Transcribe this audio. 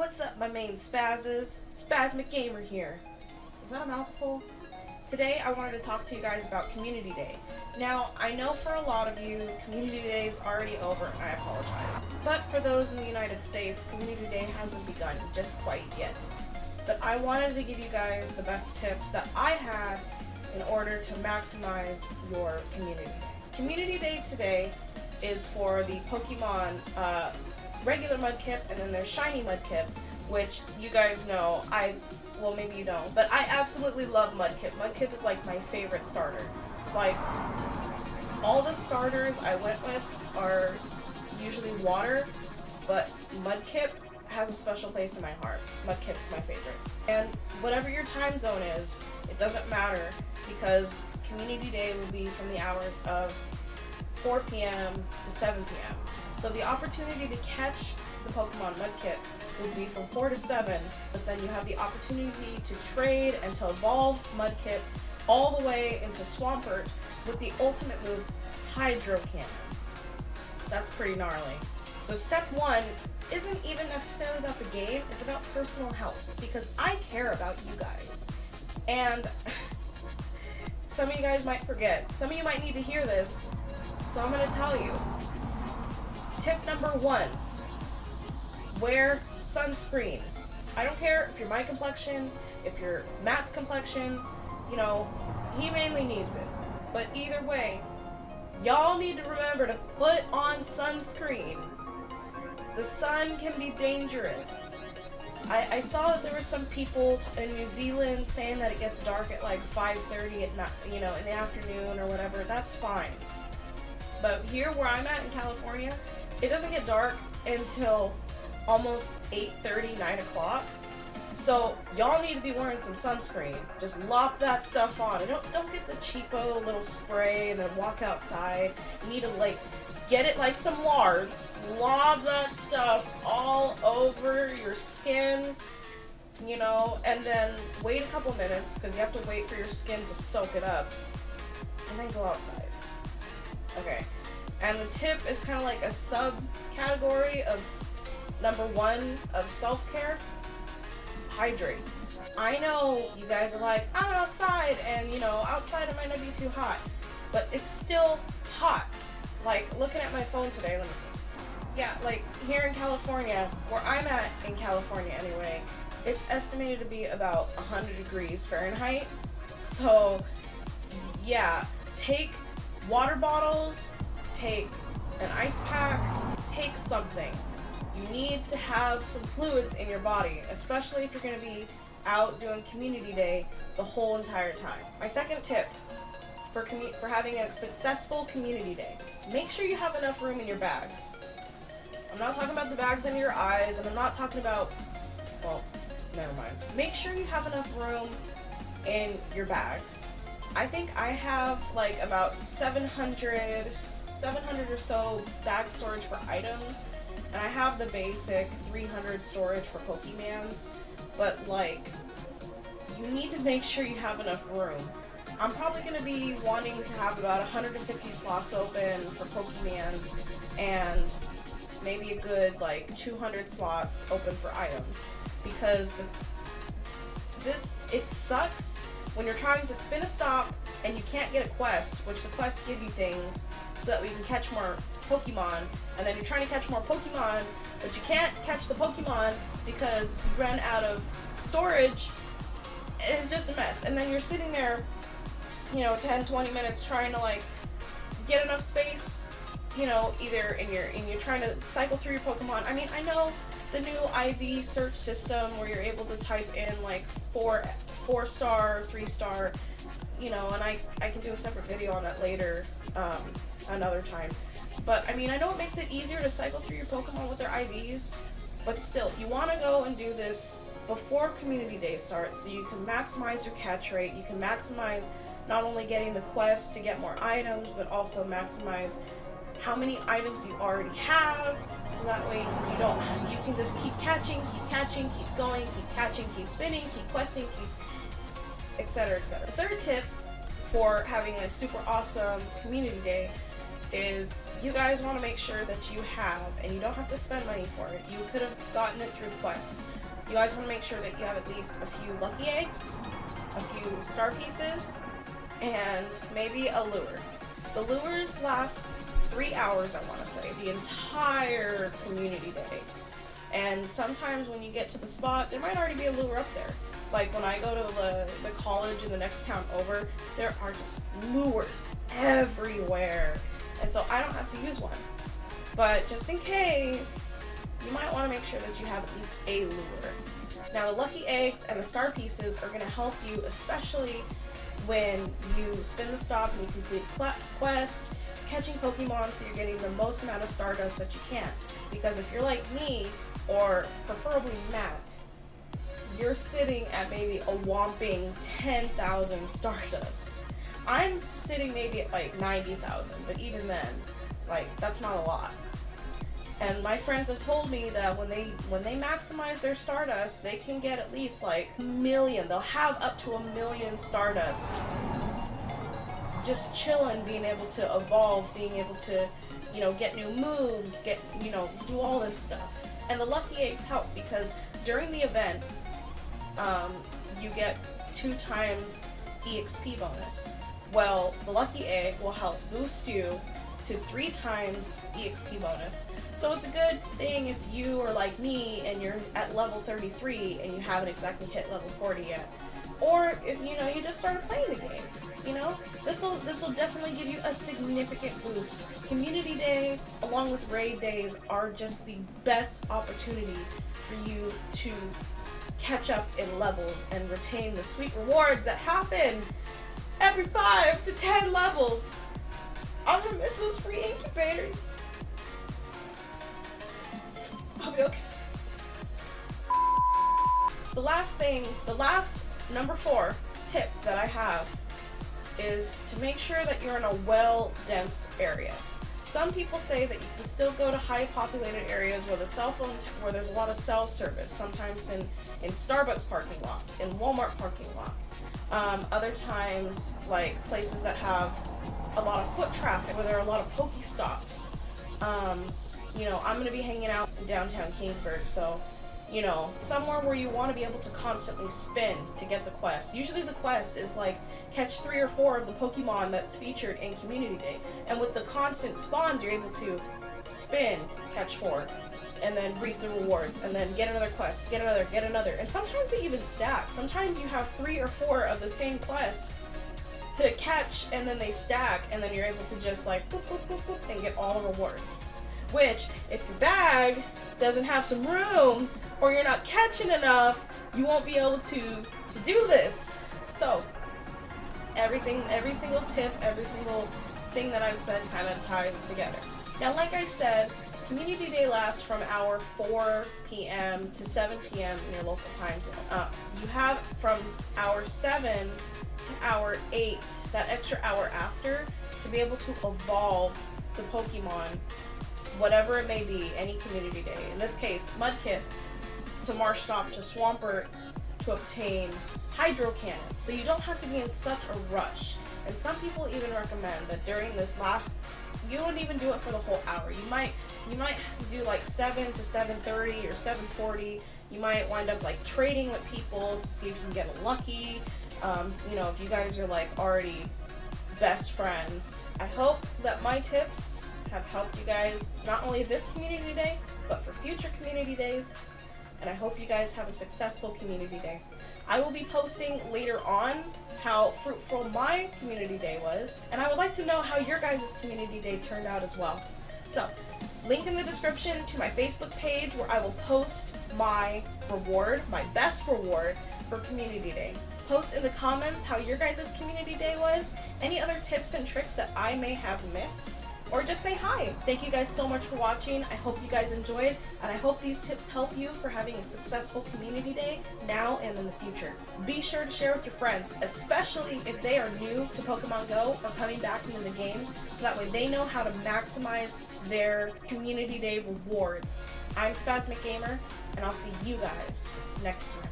What's up, my main spazzes? SpasmicGamer here. Is that a mouthful? Today I wanted to talk to you guys about Community Day. Now, I know for a lot of you, Community Day is already over, and I apologize. But for those in the United States, Community Day hasn't begun just quite yet. But I wanted to give you guys the best tips that I had in order to maximize your Community Day. Community Day today is for the Pokemon regular Mudkip, and then there's shiny Mudkip, which you guys know, well, maybe you don't, but I absolutely love Mudkip. Mudkip is like my favorite starter. Like, all the starters I went with are usually water, but Mudkip has a special place in my heart. Mudkip's my favorite. And whatever your time zone is, it doesn't matter, because Community Day will be from the hours of 4 p.m. to 7 p.m. So the opportunity to catch the Pokemon Mudkip will be from 4 to 7, but then you have the opportunity to trade and to evolve Mudkip all the way into Swampert with the ultimate move, Hydro Cannon. That's pretty gnarly. So step 1 isn't even necessarily about the game, it's about personal health, because I care about you guys. And some of you guys might forget, some of you might need to hear this, so I'm going to tell you. Tip number 1, wear sunscreen. I don't care if you're my complexion, if you're Matt's complexion, you know, he mainly needs it. But either way, y'all need to remember to put on sunscreen. The sun can be dangerous. I saw that there were some people in New Zealand saying that it gets dark at like 5:30 at night, you know, in the afternoon or whatever. That's fine. But here where I'm at in California, it doesn't get dark until almost 8:30, 9 o'clock. So y'all need to be wearing some sunscreen. Just lop that stuff on. And don't get the cheapo little spray and then walk outside. You need to like get it like some lard. Lob that stuff all over your skin, you know, and then wait a couple minutes because you have to wait for your skin to soak it up, and then go outside. Okay, and the tip is kind of like a subcategory of number 1 of self-care. Hydrate. I know you guys are like, I'm outside, and you know, outside it might not be too hot, but it's still hot. Like, looking at my phone today, let me see. Yeah, like here in California, where I'm at in California anyway, it's estimated to be about 100 degrees Fahrenheit. So yeah, take water bottles, take an ice pack, take something. You need to have some fluids in your body, especially if you're going to be out doing Community Day the whole entire time. My second tip for having a successful Community Day, make sure you have enough room in your bags. I'm not talking about the bags under your eyes, and I'm not talking about, well, never mind. Make sure you have enough room in your bags. I think I have like about 700 or so bag storage for items, and I have the basic 300 storage for Pokemans, but like, you need to make sure you have enough room. I'm probably going to be wanting to have about 150 slots open for Pokemans, and maybe a good like 200 slots open for items, because it sucks when you're trying to spin a stop and you can't get a quest, which the quests give you things so that we can catch more Pokemon, and then you're trying to catch more Pokemon, but you can't catch the Pokemon because you ran out of storage. It's just a mess, and then you're sitting there, you know, 10-20 minutes trying to like get enough space, you know, either you're trying to cycle through your Pokemon. I mean, I know the new IV search system where you're able to type in like 4-star, 3-star, you know, and I can do a separate video on that later, another time. But I mean, I know it makes it easier to cycle through your Pokemon with their IVs, but still, you want to go and do this before Community Day starts so you can maximize your catch rate. You can maximize not only getting the quest to get more items, but also maximize how many items you already have, so that way you can just keep catching, keep going, keep catching, keep spinning, keep questing, etc., etc. The third tip for having a super awesome Community Day is you guys want to make sure that you have, and you don't have to spend money for it, you could have gotten it through quests. You guys want to make sure that you have at least a few lucky eggs, a few star pieces, and maybe a lure. The lures last 3 hours, I want to say, the entire community day. And sometimes when you get to the spot, there might already be a lure up there. Like when I go to the college in the next town over, there are just lures everywhere. And so I don't have to use one. But just in case, you might want to make sure that you have at least a lure. Now the lucky eggs and the star pieces are going to help you, especially when you spin the stop and you complete quest, catching Pokemon, so you're getting the most amount of Stardust that you can. Because if you're like me, or preferably Matt, you're sitting at maybe a whopping 10,000 Stardust. I'm sitting maybe at like 90,000, but even then, like, that's not a lot. And my friends have told me that when they maximize their Stardust, they can get at least like 1 million. They'll have up to 1 million Stardust. Just chilling, being able to evolve, being able to, you know, get new moves, get, you know, do all this stuff. And the lucky eggs help because during the event, you get 2 times EXP bonus. Well, the lucky egg will help boost you to 3 times EXP bonus. So it's a good thing if you are like me and you're at level 33 and you haven't exactly hit level 40 yet. Or if, you know, you just started playing the game. You know, this will definitely give you a significant boost. Community Day, along with raid days, are just the best opportunity for you to catch up in levels and retain the sweet rewards that happen every 5 to 10 levels. I'm gonna miss those free incubators. I'll be okay. The last number 4 tip that I have is to make sure that you're in a well-dense area. Some people say that you can still go to high populated areas where where there's a lot of cell service, sometimes in Starbucks parking lots, in Walmart parking lots. Other times, like places that have a lot of foot traffic, where there are a lot of Pokestops. You know, I'm gonna be hanging out in downtown Kingsburg, so, you know, somewhere where you want to be able to constantly spin to get the quest. Usually the quest is like catch 3 or 4 of the Pokemon that's featured in Community Day. And with the constant spawns, you're able to spin, catch 4, and then reap the rewards, and then get another quest, get another. And sometimes they even stack. Sometimes you have 3 or 4 of the same quest to catch, and then they stack, and then you're able to just like boop, boop, boop, boop, and get all the rewards. Which, if your bag doesn't have some room, or you're not catching enough, you won't be able to do this. So, every single tip, every single thing that I've said kind of ties together. Now, like I said, Community Day lasts from hour 4 p.m. to 7 p.m. in your local time zone. You have from hour 7 to hour 8, that extra hour after, to be able to evolve the Pokemon, whatever it may be, any Community Day. In this case, Mudkip to Marshtomp to Swampert to obtain Hydro Cannon. So you don't have to be in such a rush. And some people even recommend that during this last, you wouldn't even do it for the whole hour. You might do like 7 to 7:30 or 7:40. You might wind up like trading with people to see if you can get lucky. You know, if you guys are like already best friends. I hope that my tips have helped you guys not only this Community Day, but for future Community Days. And I hope you guys have a successful Community Day. I will be posting later on how fruitful my Community Day was, and I would like to know how your guys' Community Day turned out as well. So, link in the description to my Facebook page where I will post my reward, my best reward for Community Day. Post in the comments how your guys' Community Day was, any other tips and tricks that I may have missed, or just say hi. Thank you guys so much for watching. I hope you guys enjoyed, and I hope these tips help you for having a successful Community Day now and in the future. Be sure to share with your friends, especially if they are new to Pokemon Go or coming back into the game, so that way they know how to maximize their Community Day rewards. I'm SpasmicGamer, and I'll see you guys next time.